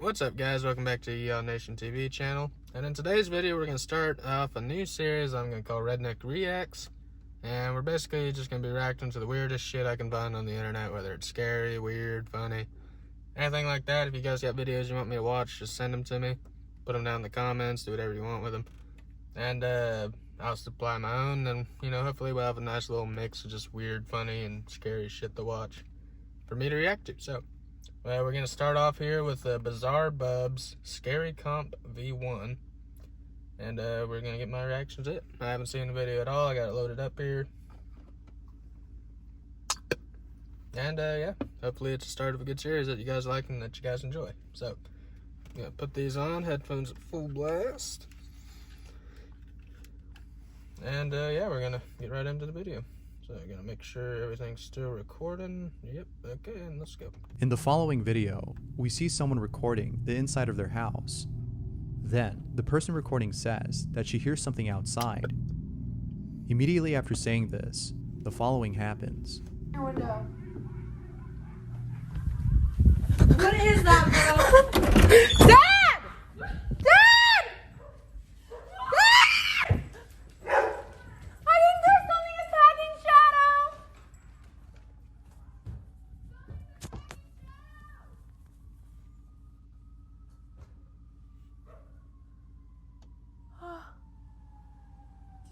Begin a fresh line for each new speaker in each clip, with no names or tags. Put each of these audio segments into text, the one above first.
What's up, guys? Welcome back to Y'all Nation TV channel. And in today's video, we're going to start off a new series I'm going to call Redneck Reacts. And we're basically just going to be reacting to the weirdest shit I can find on the internet, whether it's scary, weird, funny, anything like that. If you guys got videos you want me to watch, just send them to me. Put them down in the comments, do whatever you want with them. And I'll supply my own, and, hopefully we'll have a nice little mix of just weird, funny, and scary shit to watch for me to react to. So, well, we're going to start off here with Bizzare Bubs Scary Comp V1. And we're going to get my reactions to it. I haven't seen the video at all. I got it loaded up here. And yeah, hopefully it's the start of a good series that you guys like and that you guys enjoy. So, I'm going to put these on, headphones at full blast. And yeah, we're going to get right into the video. So I'm going to make sure everything's still recording. Yep, okay, and let's go.
In the following video, we see someone recording the inside of their house. Then, the person recording says that she hears something outside. Immediately after saying this, the following happens.
Your window. What is that, bro? Dad! Dad! Dad! I think there's something attacking Shadow.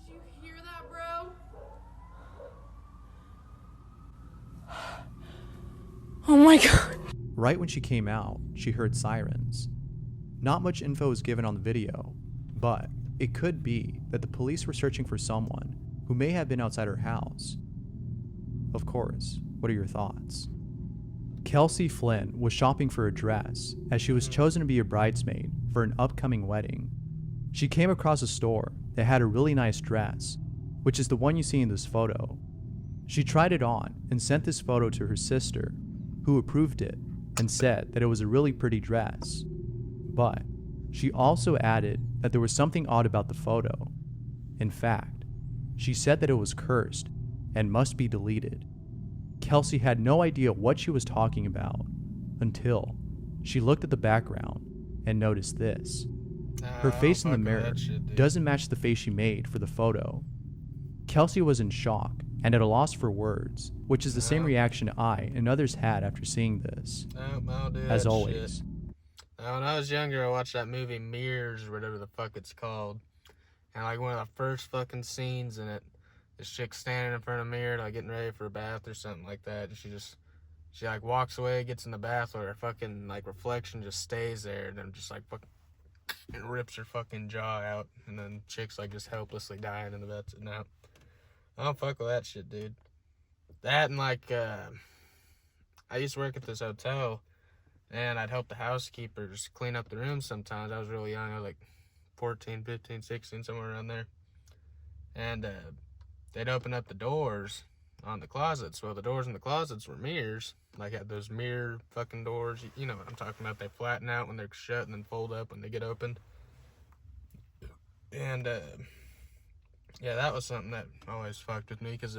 Did you hear that, bro? Oh my god.
Right when she came out, she heard sirens. Not much info is given on the video, but it could be that the police were searching for someone who may have been outside her house. Of course, what are your thoughts? Kelsey Flynn was shopping for a dress as she was chosen to be a bridesmaid for an upcoming wedding. She came across a store that had a really nice dress, which is the one you see in this photo. She tried it on and sent this photo to her sister, who approved it and said that it was a really pretty dress. But she also added that there was something odd about the photo. In fact, she said that it was cursed and must be deleted. Kelsey had no idea what she was talking about until she looked at the background and noticed this. Her face in the mirror doesn't match the face she made for the photo. Kelsey was in shock and at a loss for words, which is the same reaction I and others had after seeing this. As always.
Now, when I was younger, I watched that movie Mirrors, or whatever the fuck it's called. And like one of the first fucking scenes in it, this chick's standing in front of a mirror, like getting ready for a bath or something like that. And she like walks away, gets in the bath, where her fucking like reflection just stays there, and then just like fucking and rips her fucking jaw out, and then chick's like just helplessly dying in the bath. No, I don't fuck with that shit, dude. That and like, I used to work at this hotel, and I'd help the housekeepers clean up the rooms sometimes. I was really young. I was like 14, 15, 16, somewhere around there. And they'd open up the doors on the closets. Well, the doors in the closets were mirrors. Like, had those mirror fucking doors. You know what I'm talking about. They flatten out when they're shut and then fold up when they get opened. And, yeah, that was something that always fucked with me, because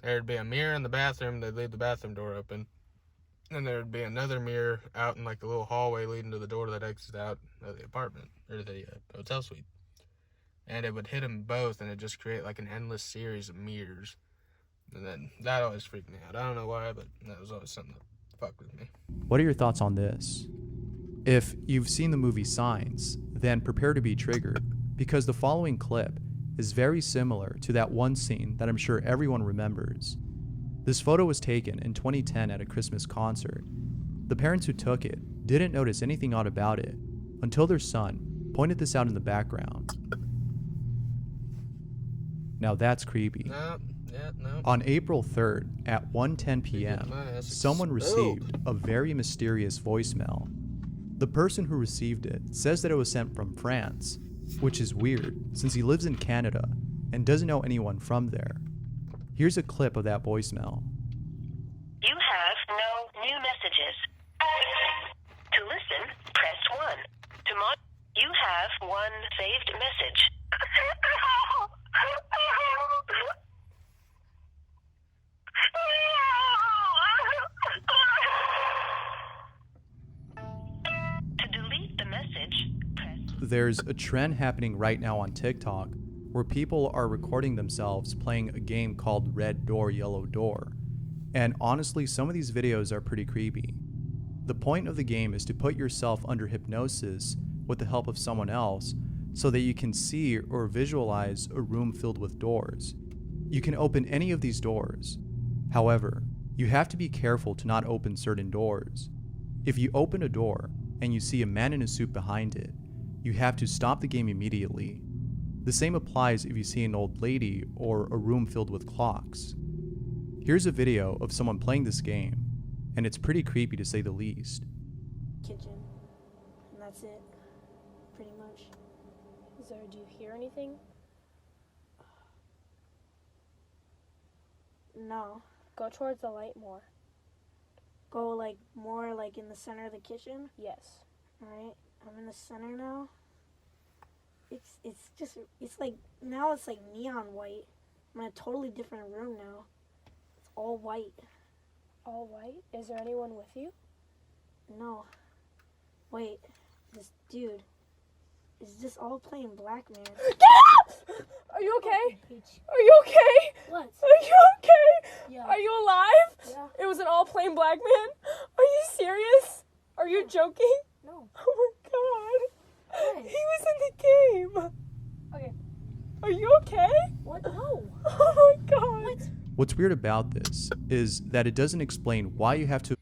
there'd be a mirror in the bathroom. They'd leave the bathroom door open. And there'd be another mirror out in like the little hallway leading to the door that exits out of the apartment, or the hotel suite. And it would hit them both, and it'd just create like an endless series of mirrors. And then that always freaked me out. I don't know why, but that was always something that fucked with me.
What are your thoughts on this? If you've seen the movie Signs, then prepare to be triggered, because the following clip is very similar to that one scene that I'm sure everyone remembers. This photo was taken in 2010 at a Christmas concert. The parents who took it didn't notice anything odd about it until their son pointed this out in the background. Now that's creepy.
No.
On April 3rd at 1:10 p.m., someone received a very mysterious voicemail. The person who received it says that it was sent from France, which is weird since he lives in Canada and doesn't know anyone from there. Here's a clip of that voicemail.
You have no new messages. To listen, press 1. You have one saved message. To
There's a trend happening right now on TikTok where people are recording themselves playing a game called Red Door, Yellow Door. And honestly, some of these videos are pretty creepy. The point of the game is to put yourself under hypnosis with the help of someone else so that you can see or visualize a room filled with doors. You can open any of these doors. However, you have to be careful to not open certain doors. If you open a door and you see a man in a suit behind it, you have to stop the game immediately. The same applies if you see an old lady or a room filled with clocks. Here's a video of someone playing this game, and it's pretty creepy to say the least.
Kitchen, and that's it, pretty much.
Bizzare, do you hear anything?
No.
Go towards the light more.
Go like more like in the center of the kitchen.
Yes.
Alright, I'm in the center now. It's like, now it's like neon white. I'm in a totally different room now. It's all white.
All white? Is there anyone with you?
No. Wait, this dude. Is this all playing black man?
Get up! Are you okay? Are you okay?
What?
Are you okay?
Yeah.
Are you alive?
Yeah.
It was an all plain black man? Are you serious? Are you joking?
No.
Oh my god.
What?
He was in the game.
Okay.
Are you okay?
What? No.
Oh my god.
What?
What's weird about this is that it doesn't explain why you have to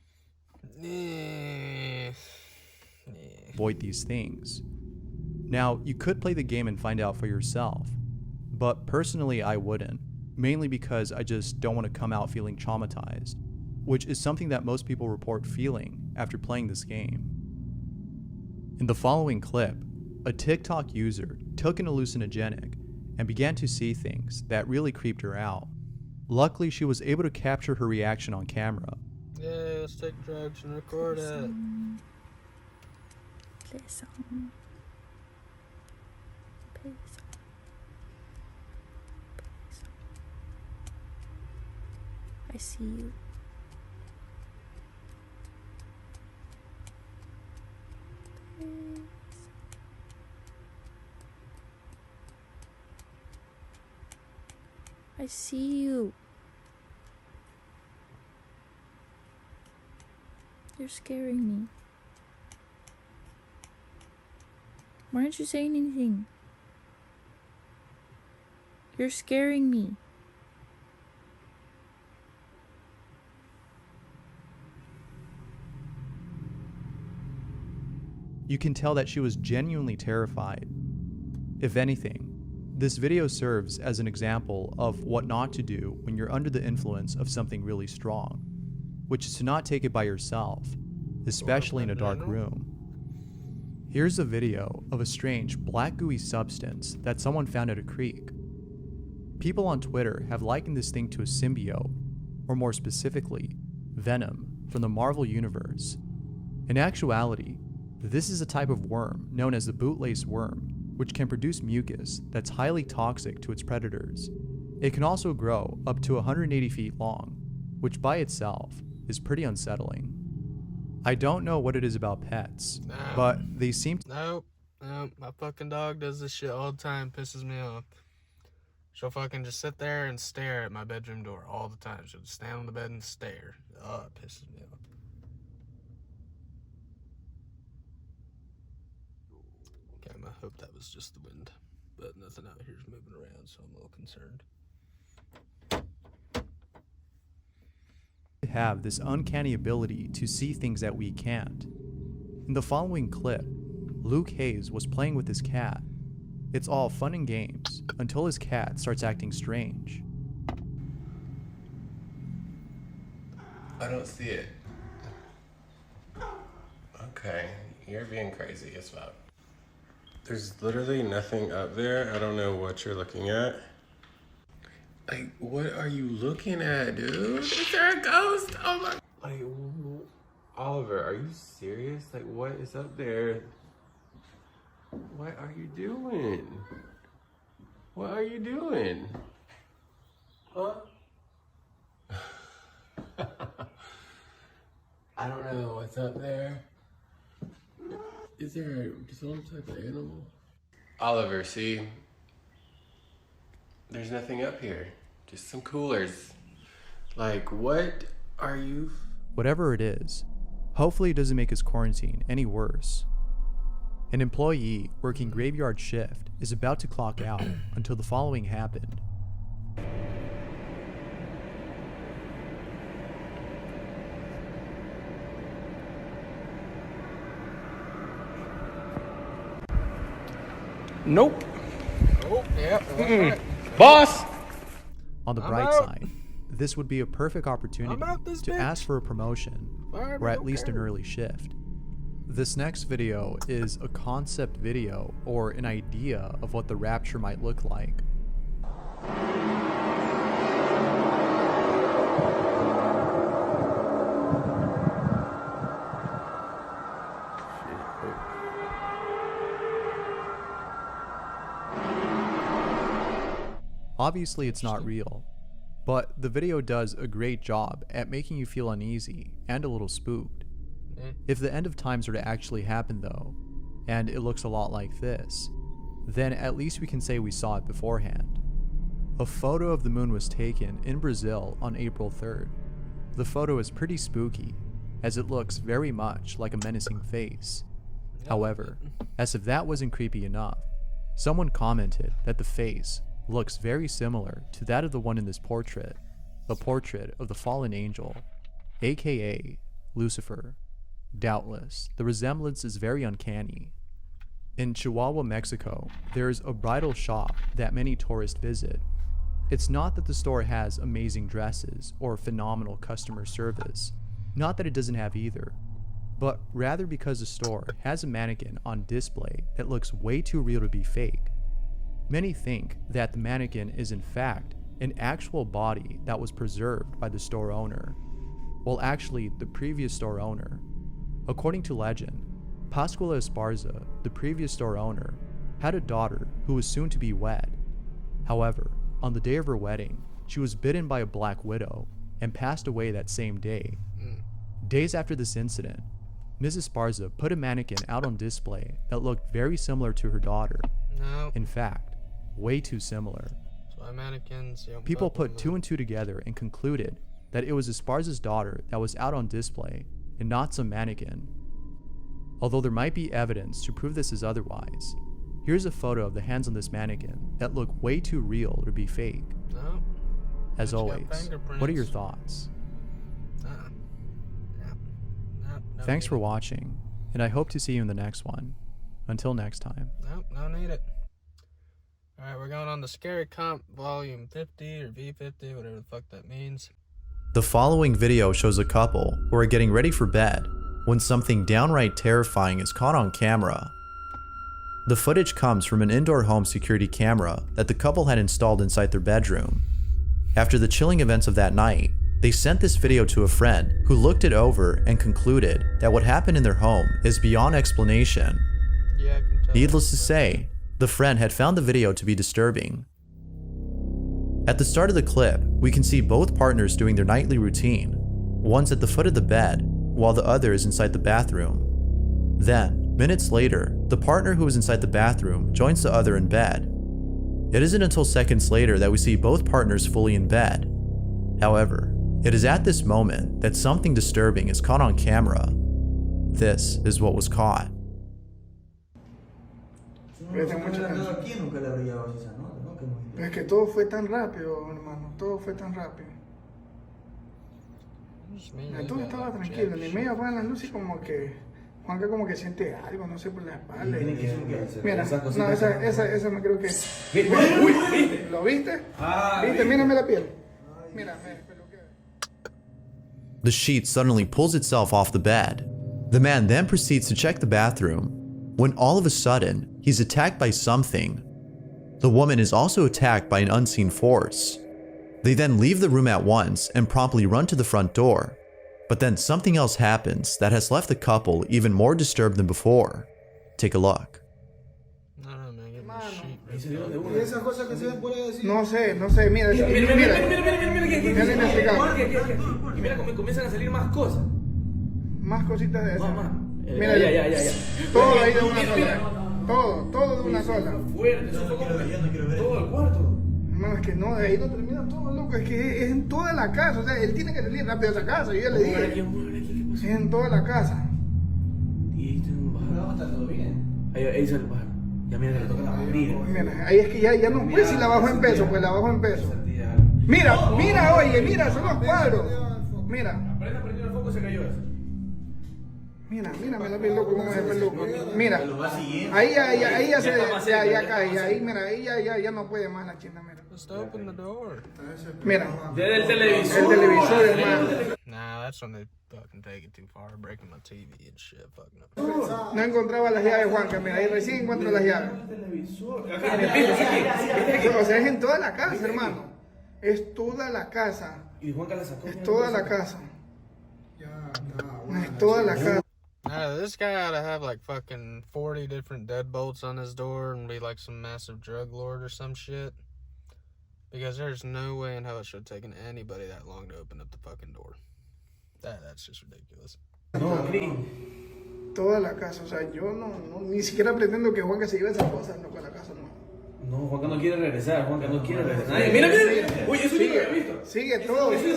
avoid these things. Now, you could play the game and find out for yourself, but personally I wouldn't, mainly because I just don't want to come out feeling traumatized, which is something that most people report feeling after playing this game. In the following clip, a TikTok user took an hallucinogenic and began to see things that really creeped her out. Luckily, she was able to capture her reaction on camera.
Yeah, let's take drugs and record it.
Play a song. Play a song. Play a song. I see you. Play a song. I see you. You're scaring me. Why aren't you saying anything? You're scaring me.
You can tell that she was genuinely terrified. If anything, this video serves as an example of what not to do when you're under the influence of something really strong, which is to not take it by yourself, especially in a dark room. Here's a video of a strange black gooey substance that someone found at a creek. People on Twitter have likened this thing to a symbiote, or more specifically, Venom from the Marvel Universe. In actuality, this is a type of worm known as the bootlace worm, which can produce mucus that's highly toxic to its predators. It can also grow up to 180 feet long, which by itself is pretty unsettling. I don't know what it is about pets, but they seem to—
Nope. My fucking dog does this shit all the time. Pisses me off. She'll fucking just sit there and stare at my bedroom door all the time. She'll just stand on the bed and stare. Oh, it pisses me off. Okay, I hope that was just the wind. But nothing out here is moving around, so I'm a little concerned.
have this uncanny ability to see things that we can't. In the following clip, Luke Hayes was playing with his cat. It's all fun and games until his cat starts acting strange.
I don't see it. Okay, you're being crazy as fuck. There's literally nothing up there. I don't know what you're looking at. Like, what are you looking at, dude? Is there a ghost? Oh my... Like, Oliver, are you serious? Like, what is up there? What are you doing? What are you doing? Huh? I don't know what's up there. Is there some type of animal? Oliver, see? There's nothing up here. Just some coolers. Like, what are you...
Whatever it is, hopefully it doesn't make his quarantine any worse. An employee working graveyard shift is about to clock out until the following happened.
Nope.
Oh, yeah.
Boss!
On the
I'm
bright
out.
side, this would be a perfect opportunity
I'm out this
to
bitch.
ask for a promotion,
Fireman,
or at
don't
least an
care.
early shift. This next video is a concept video, or an idea of what the rapture might look like. Obviously it's not real, but the video does a great job at making you feel uneasy and a little spooked. If the end of times were to actually happen though, and it looks a lot like this, then at least we can say we saw it beforehand. A photo of the moon was taken in Brazil on April 3rd. The photo is pretty spooky, as it looks very much like a menacing face. However, as if that wasn't creepy enough, someone commented that the face looks very similar to that of the one in this portrait, a portrait of the fallen angel, aka Lucifer. Doubtless, the resemblance is very uncanny. In Chihuahua, Mexico, there is a bridal shop that many tourists visit. It's not that the store has amazing dresses or phenomenal customer service, not that it doesn't have either, but rather because the store has a mannequin on display that looks way too real to be fake. Many think that the mannequin is in fact an actual body that was preserved by the store owner, well actually the previous store owner. According to legend, Pascuala Esparza, the previous store owner, had a daughter who was soon to be wed. However, on the day of her wedding, she was bitten by a black widow and passed away that same day. Days after this incident, Mrs. Esparza put a mannequin out on display that looked very similar to her daughter.
No.
In fact, way too similar.
That's why mannequins. You don't
People
fuck
put
with
two
them.
and two together and concluded that it was Esparza's daughter that was out on display and not some mannequin. Although there might be evidence to prove this is otherwise, here's a photo of the hands on this mannequin that look way too real to be fake.
No.
As
It's got
always, what are your
fingerprints.
thoughts?
No. No,
Thanks
need
for
it.
watching, and I hope to see you in the next one. Until next time.
Nope, no need it. Alright, we're going on the Scary Comp Volume 50 or V50, whatever the fuck that means.
The following video shows a couple who are getting ready for bed when something downright terrifying is caught on camera. The footage comes from an indoor home security camera that the couple had installed inside their bedroom. After the chilling events of that night, they sent this video to a friend who looked it over and concluded that what happened in their home is beyond explanation.
Yeah, I can tell.
Needless to say, the friend had found the video to be disturbing. At the start of the clip, we can see both partners doing their nightly routine. One's at the foot of the bed, while the other is inside the bathroom. Then, minutes later, the partner who is inside the bathroom joins the other in bed. It isn't until seconds later that we see both partners fully in bed. However, it is at this moment that something disturbing is caught on camera. This is what was caught.
Presta mucha atención.
Aquí nunca le habría dado esa nota, ¿no? Que muy bien.
Es que todo fue tan rápido, hermano. Todo fue tan rápido.
Just me,
Mira,
you
tú
got
estabas
like
tranquilo.
jack
Ni
shit.
medio apagan las luces y como que Juanca como que siente algo, no sé, por la espalda.
Tiene que ser que se-
Mira,
esas
no,
cositas
esa me creo que...
¿Viste?
Uy, ¿viste? ¿Lo viste?
Ah,
¿Viste? Mírame la piel. Mira, me peluquea.
The sheet suddenly pulls itself off the bed. The man then proceeds to check the bathroom, when all of a sudden, he's attacked by something. The woman is also attacked by an unseen force. They then leave the room at once and promptly run to the front door. But then something else happens that has left the couple even more disturbed than before. Take a look.
No, man, get my
Mano.
sheet
Y se
ripped
dio-
off.
y esas cosas que se ven por ahí así.
No sé, mira.
Mira, mira, mira, mira, mira, mira, mira, que
Ya le explicaba.
y mira cómo comienzan a salir más cosas.
Más cositas de esas.
Mamá,
Mira,
Ya.
todo ahí de una sola. Todo de una sola.
Fuerte, eso fue como todo el cuarto.
Hermano, es que no, de ahí no termina todo, loco. Es que es en toda la casa. O sea, él tiene que salir rápido de esa casa. Yo ya le dije. Es en toda la casa.
Y ahí está un bajar. ¿Está todo bien? Ahí sale el bajar. Ya mira que le toca la barriga.
Mira, ahí es que ya no puede si la bajo en peso, pues la bajo en peso. Mira, oye, son los cuadros. Mira.
Apenas prendió el foco se cayó eso.
Mira, me da bien loco cómo es el loco. Mira, ahí ya cae, ahí, mira, ahí ya no puede más la china, mira.
Just open the door.
Mira,
Desde el televisor.
el televisor, hermano.
Nah, that's when they fucking take it too far, breaking my TV and shit, fucking up.
No encontraba las llaves, Juanca, mira, ahí recién encuentro las llaves. O sea, es en toda la casa, hermano. Es toda la casa.
Y Juanca la sacó.
Es toda la casa. Es toda la casa.
This guy ought to have like fucking 40 different deadbolts on his door and be like some massive drug lord or some shit. Because there's no way in hell it should have taken anybody that long to open up the fucking door. That's just ridiculous.
No,
Toda la casa, o sea, yo no ni siquiera pretendo que Juanca se lleve esas cosas, no, para la casa, no.
No, Juanca no quiere regresar, Juanca no quiere regresar. Mira. Uy, eso yo no había visto.
Sigue todo.
Eso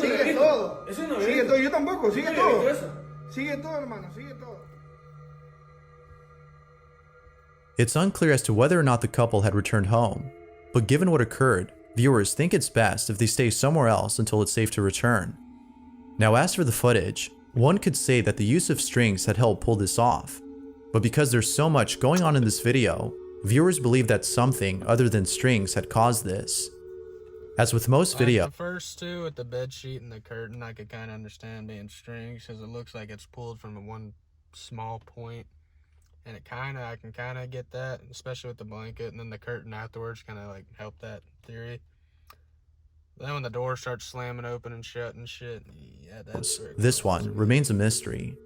no había
Sigue
visto.
todo, yo tampoco, sigue
Yo no había
todo.
visto eso.
Sigue todo, hermano, sigue todo.
It's unclear as to whether or not the couple had returned home, but given what occurred, viewers think it's best if they stay somewhere else until it's safe to return. Now, as for the footage, one could say that the use of strings had helped pull this off, but because there's so much going on in this video, viewers believe that something other than strings had caused this. As with most video,
The first two with the bed sheet and the curtain, I could kind of understand being strings because it looks like it's pulled from one small point. And I can kind of get that, especially with the blanket, and then the curtain afterwards kind of like help that theory. Then when the door starts slamming open and shut and shit, yeah, that's
this one remains a mystery.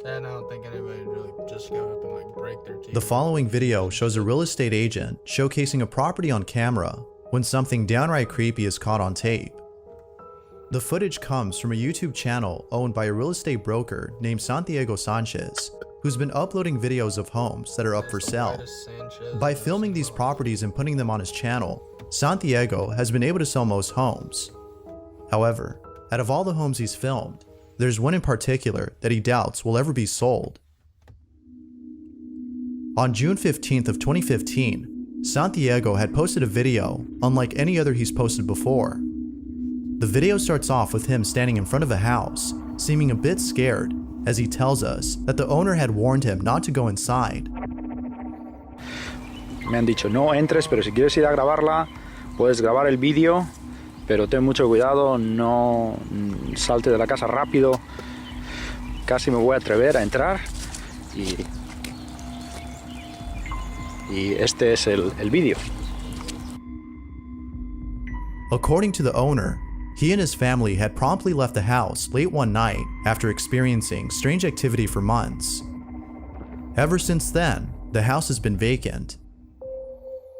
And I don't think anybody would really just go up and like break their teeth.
The following video shows a real estate agent showcasing a property on camera when something downright creepy is caught on tape. The footage comes from a YouTube channel owned by a real estate broker named Santiago Sanchez, who's been uploading videos of homes that are up for sale. By filming these properties and putting them on his channel, Santiago has been able to sell most homes. However, out of all the homes he's filmed, there's one in particular that he doubts will ever be sold. On June 15th of 2015, Santiago had posted a video unlike any other he's posted before. The video starts off with him standing in front of a house, seeming a bit scared, as he tells us that the owner had warned him not to go inside.
Me han dicho, no entres, pero si quieres ir a grabarla, puedes grabar el vídeo, pero ten mucho cuidado, no salte de la casa rápido. Casi me voy a atrever a entrar y este es el vídeo.
According to the owner, he and his family had promptly left the house late one night after experiencing strange activity for months. Ever since then, the house has been vacant.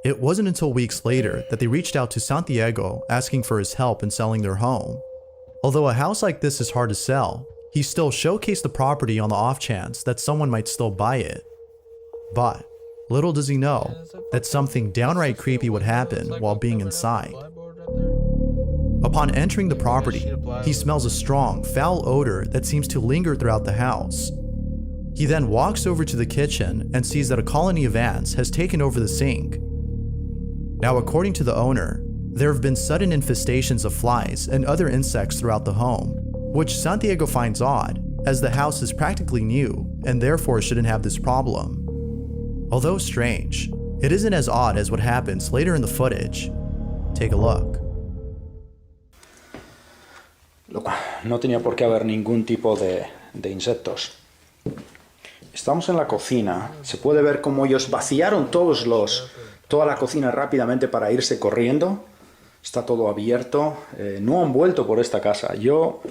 It wasn't until weeks later that they reached out to Santiago asking for his help in selling their home. Although a house like this is hard to sell, he still showcased the property on the off chance that someone might still buy it. But little does he know that something downright creepy would happen while being inside. Upon entering the property, he smells a strong, foul odor that seems to linger throughout the house. He then walks over to the kitchen and sees that a colony of ants has taken over the sink. Now, according to the owner, there have been sudden infestations of flies and other insects throughout the home, which Santiago finds odd, as the house is practically new and therefore shouldn't have this problem. Although strange, it isn't as odd as what happens later in the footage. Take a look.
No tenía por qué haber ningún tipo de insectos. Estamos en la cocina. Se puede ver cómo ellos vaciaron toda la cocina rápidamente para irse corriendo. Está todo abierto. No han vuelto por esta casa. Yo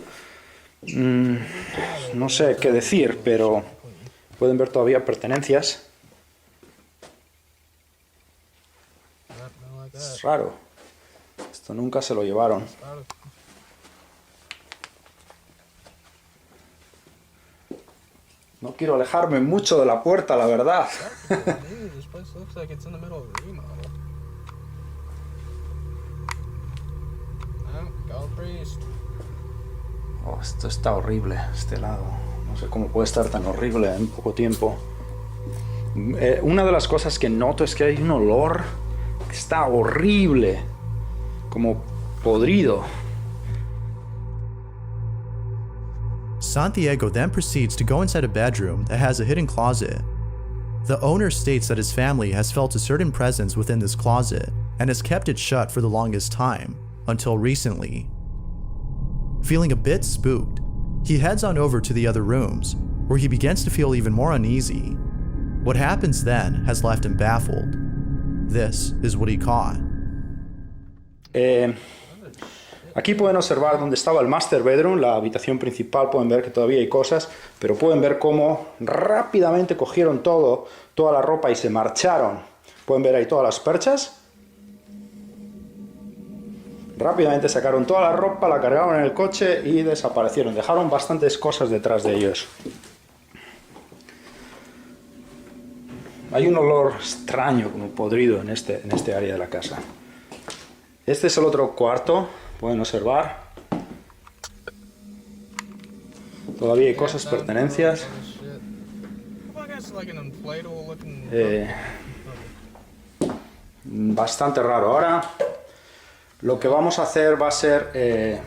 no sé qué decir, pero pueden ver todavía pertenencias. Es raro. Esto nunca se lo llevaron. No quiero alejarme mucho de la puerta, la verdad.
This place looks like it's in the middle of a remodel. Oh, call priest.
Oh, esto está horrible, este lado. No sé cómo puede estar tan horrible en poco tiempo. Una de las cosas que noto es que hay un olor que está horrible, como podrido.
Santiago then proceeds to go inside a bedroom that has a hidden closet. The owner states that his family has felt a certain presence within this closet and has kept it shut for the longest time, until recently. Feeling a bit spooked, he heads on over to the other rooms, where he begins to feel even more uneasy. What happens then has left him baffled. This is what he caught.
Aquí pueden observar dónde estaba el master bedroom, la habitación principal. Pueden ver que todavía hay cosas, pero pueden ver cómo rápidamente cogieron toda la ropa y se marcharon. Pueden ver ahí todas las perchas. Rápidamente sacaron toda la ropa, la cargaron en el coche y desaparecieron. Dejaron bastantes cosas detrás de ellos. Hay un olor extraño, como podrido, en este área de la casa. Este es el otro cuarto. Pueden observar. Todavía hay cosas, pertenencias. Bastante raro. Ahora lo que vamos a hacer va a ser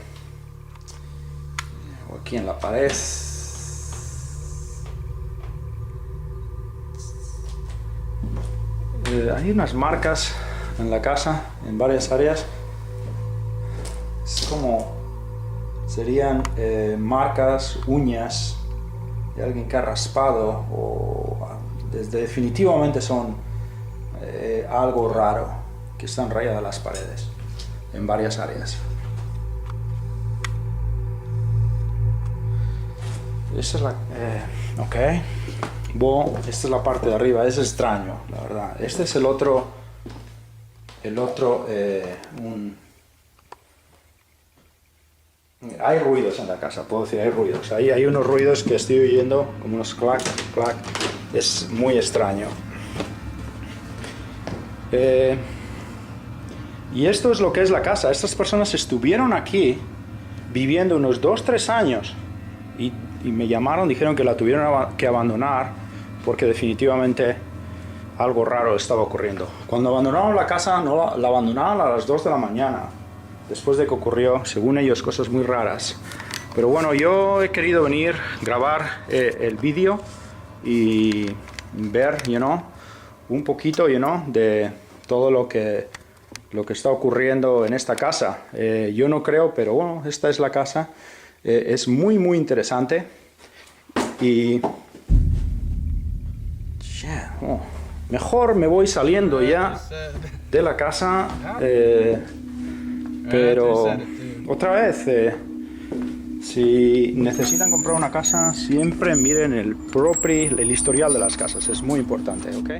aquí en la pared. Hay unas marcas en la casa, en varias áreas. Es como serían marcas, uñas de alguien que ha raspado, o definitivamente son algo raro que están rayadas las paredes en varias áreas. Esta es la ok. Bueno, esta es la parte de arriba. Es extraño, la verdad. Este es el otro hay ruidos en la casa, puedo decir, hay ruidos. Ahí hay unos ruidos que estoy oyendo, como unos clac, clac. Es muy extraño. Y esto es lo que es la casa. Estas personas estuvieron aquí viviendo unos 2-3 años y me llamaron, dijeron que la tuvieron que abandonar porque definitivamente algo raro estaba ocurriendo. Cuando abandonaron la casa, no la abandonaron a las 2 de la mañana. Después de que ocurrió, según ellos, cosas muy raras. Pero bueno, yo he querido venir, grabar el vídeo y ver, un poquito, de todo lo que está ocurriendo en esta casa. Yo no creo, pero bueno, esta es la casa. Es muy, muy interesante. Y mejor me voy saliendo ya de la casa. Pero otra vez, si necesitan comprar una casa, siempre miren el historial de las casas. Es muy importante, ¿ok?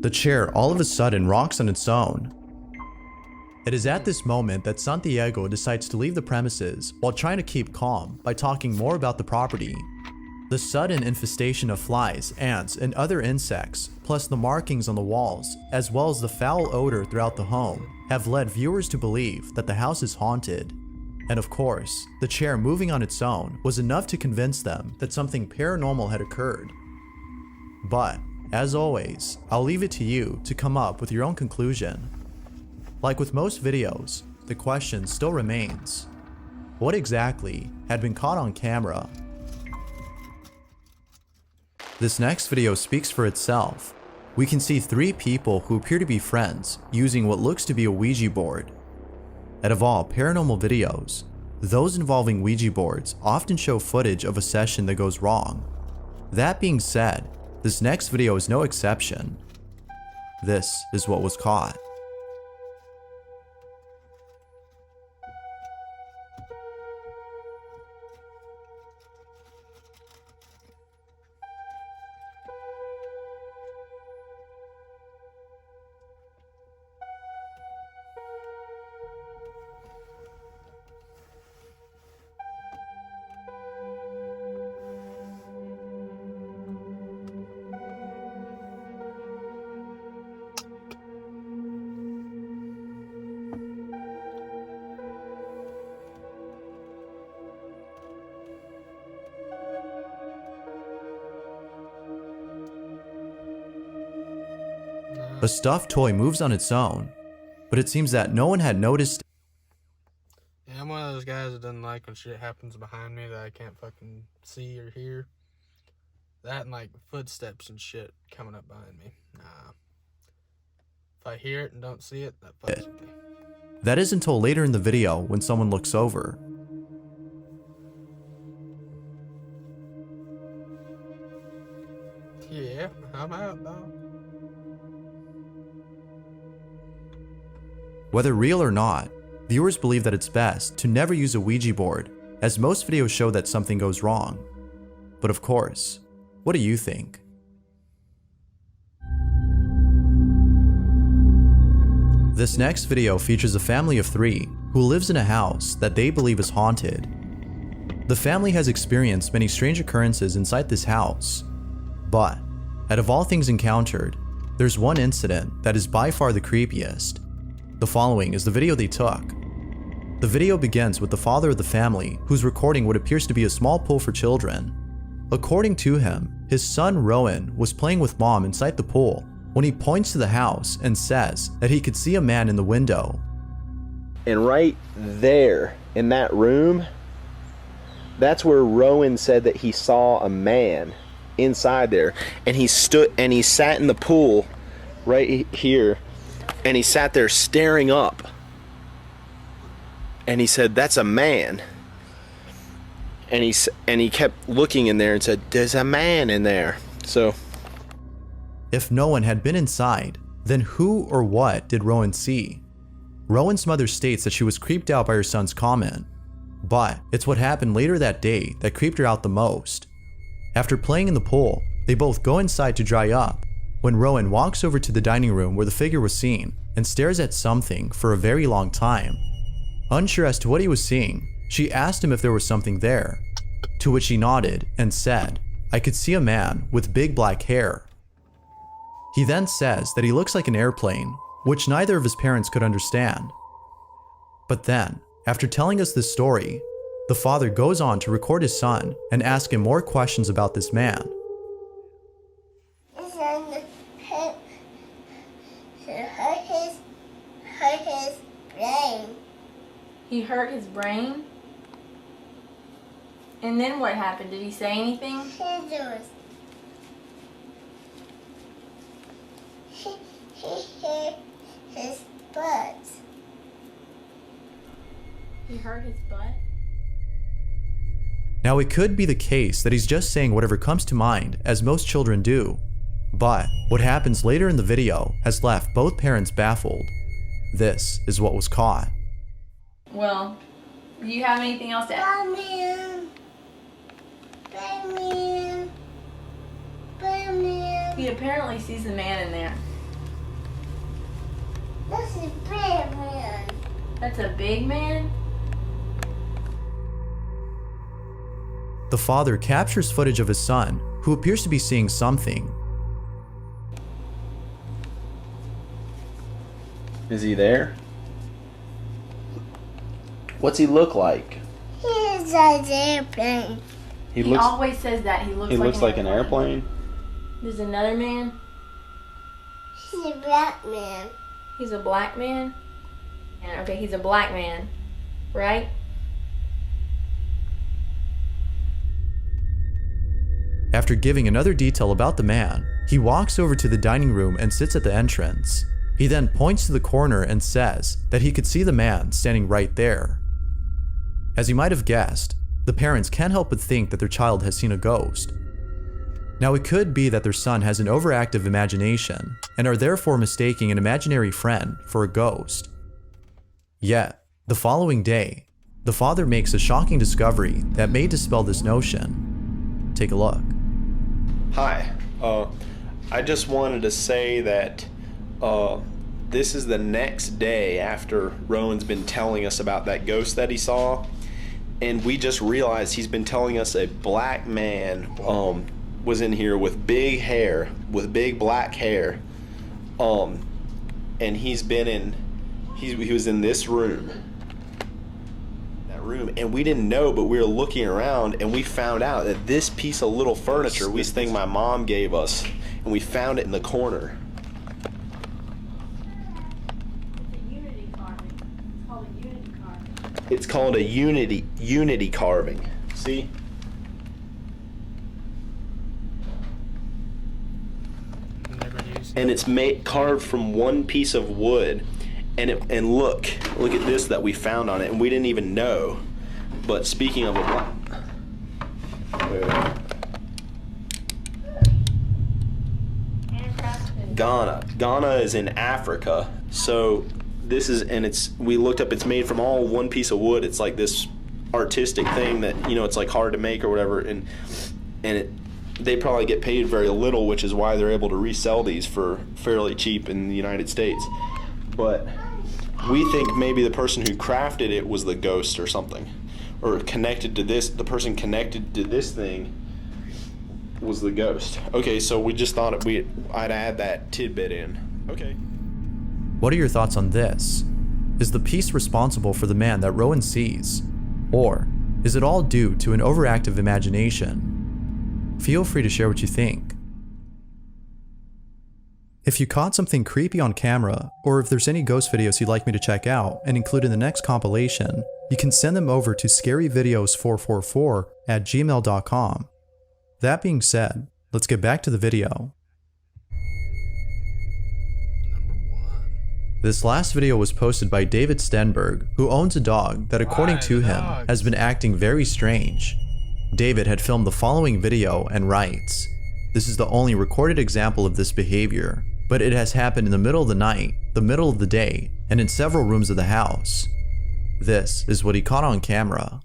The chair all of a sudden rocks on its own. It is at this moment that Santiago decides to leave the premises while trying to keep calm by talking more about the property. The sudden infestation of flies, ants, and other insects, plus the markings on the walls, as well as the foul odor throughout the home, have led viewers to believe that the house is haunted. And of course, the chair moving on its own was enough to convince them that something paranormal had occurred. But, as always, I'll leave it to you to come up with your own conclusion. Like with most videos, the question still remains: what exactly had been caught on camera? This next video speaks for itself. We can see 3 people who appear to be friends using what looks to be a Ouija board. And of all paranormal videos, those involving Ouija boards often show footage of a session that goes wrong. That being said, this next video is no exception. This is what was caught. a stuffed toy moves on its own, but it seems that no one had noticed.
Yeah, I'm one of those guys that doesn't like when shit happens behind me that I can't fucking see or hear. That and like footsteps and shit coming up behind me. Nah. If I hear it and don't see it, that fucks with me.
That is until later in the video when someone looks over.
Yeah, I'm out though.
Whether real or not, viewers believe that it's best to never use a Ouija board, as most videos show that something goes wrong. But of course, what do you think? This next video features a family of 3 who lives in a house that they believe is haunted. The family has experienced many strange occurrences inside this house, but out of all things encountered, there's one incident that is by far the creepiest. The following is the video they took. The video begins with the father of the family who's recording what appears to be a small pool for children. According to him, his son Rowan was playing with mom inside the pool when he points to the house and says that he could see a man in the window.
And right there in that room, that's where Rowan said that he saw a man inside there. And he sat in the pool right here, and he sat there staring up. And he said, "That's a man." And he kept looking in there and said, "There's a man in there." So
if no one had been inside, then who or what did Rowan see? Rowan's mother states that she was creeped out by her son's comment, but it's what happened later that day that creeped her out the most. After playing in the pool, they both go inside to dry up, when Rowan walks over to the dining room where the figure was seen and stares at something for a very long time. Unsure as to what he was seeing, she asked him if there was something there, to which he nodded and said, "I could see a man with big black hair." He then says that he looks like an airplane, which neither of his parents could understand. But then, after telling us this story, the father goes on to record his son and ask him more questions about this man.
He hurt his brain? And then what happened? Did he say anything?
He hurt his butt.
He hurt his butt?
Now it could be the case that he's just saying whatever comes to mind, as most children do. But what happens later in the video has left both parents baffled. This is what was caught.
Well, do you have anything else to add? He apparently sees a man in there.
That's a big man.
That's a big man?
The father captures footage of his son, who appears to be seeing something.
Is he there? What's he look like?
He's an airplane.
He always says that. He looks
like an airplane.
There's another man.
He's a black man.
He's a black man? Yeah, okay, he's a black man. Right?
After giving another detail about the man, he walks over to the dining room and sits at the entrance. He then points to the corner and says that he could see the man standing right there. As you might have guessed, the parents can't help but think that their child has seen a ghost. Now it could be that their son has an overactive imagination and are therefore mistaking an imaginary friend for a ghost. Yet, the following day, the father makes a shocking discovery that may dispel this notion. Take a look.
Hi, I just wanted to say that this is the next day after Rowan's been telling us about that ghost that he saw, and we just realized he's been telling us a black man was in here with big hair, with big black hair, and he was in this room. Room, and we didn't know, but we were looking around and we found out that this piece of little furniture, this thing my mom gave us, and we found it in the corner. It's called a unity carving. See? And it's carved from one piece of wood. And look at this that we found on it, and we didn't even know. But speaking of Ghana is in Africa. So this is, and we looked up, it's made from all one piece of wood. It's like this artistic thing that, you know, it's like hard to make or whatever, and they probably get paid very little, which is why they're able to resell these for fairly cheap in the United States. But we think maybe the person who crafted it was the ghost or something, or connected to this. The person connected to this thing was the ghost. Okay, so we just thought I'd add that tidbit in. Okay.
What are your thoughts on this? Is the piece responsible for the man that Rowan sees? Or is it all due to an overactive imagination? Feel free to share what you think. If you caught something creepy on camera, or if there's any ghost videos you'd like me to check out and include in the next compilation, you can send them over to scaryvideos444@gmail.com. That being said, let's get back to the video. This last video was posted by David Stenberg, who owns a dog that, according to him, has been acting very strange. David had filmed the following video and writes, "This is the only recorded example of this behavior, but it has happened in the middle of the night, the middle of the day, and in several rooms of the house. This is what he caught on camera."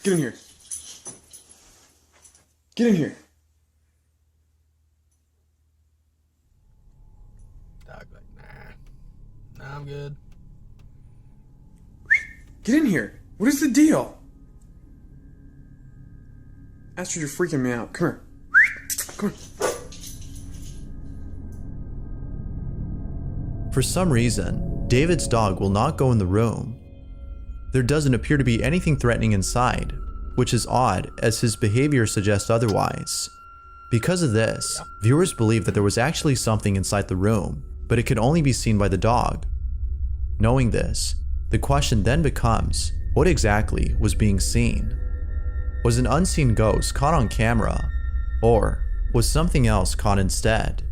Get in here. Get in here.
Dog like, nah, I'm good.
Get in here. What is the deal? Astrid, you're freaking me out. Come here. Come here.
For some reason, David's dog will not go in the room. There doesn't appear to be anything threatening inside, which is odd as his behavior suggests otherwise. Because of this, viewers believe that there was actually something inside the room, but it could only be seen by the dog. Knowing this, the question then becomes, what exactly was being seen? Was an unseen ghost caught on camera, or was something else caught instead?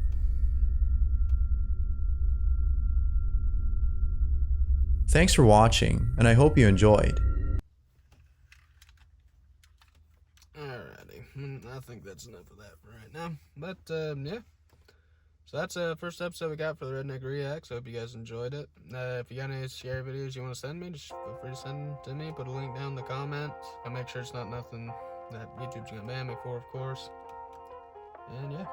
Thanks for watching, and I hope you enjoyed.
Alrighty, I think that's enough of that for right now. But, yeah. So that's the first episode we got for the Redneck Reacts. I hope you guys enjoyed it. If you got any scary videos you want to send me, just feel free to send them to me. Put a link down in the comments. I'll make sure it's not nothing that YouTube's going to ban me for, of course. And, yeah.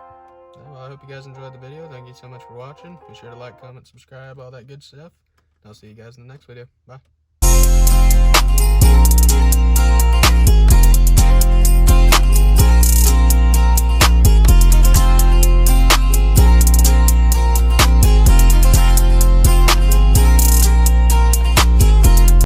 Well, I hope you guys enjoyed the video. Thank you so much for watching. Be sure to like, comment, subscribe, all that good stuff. I'll see you guys in the next video. Bye.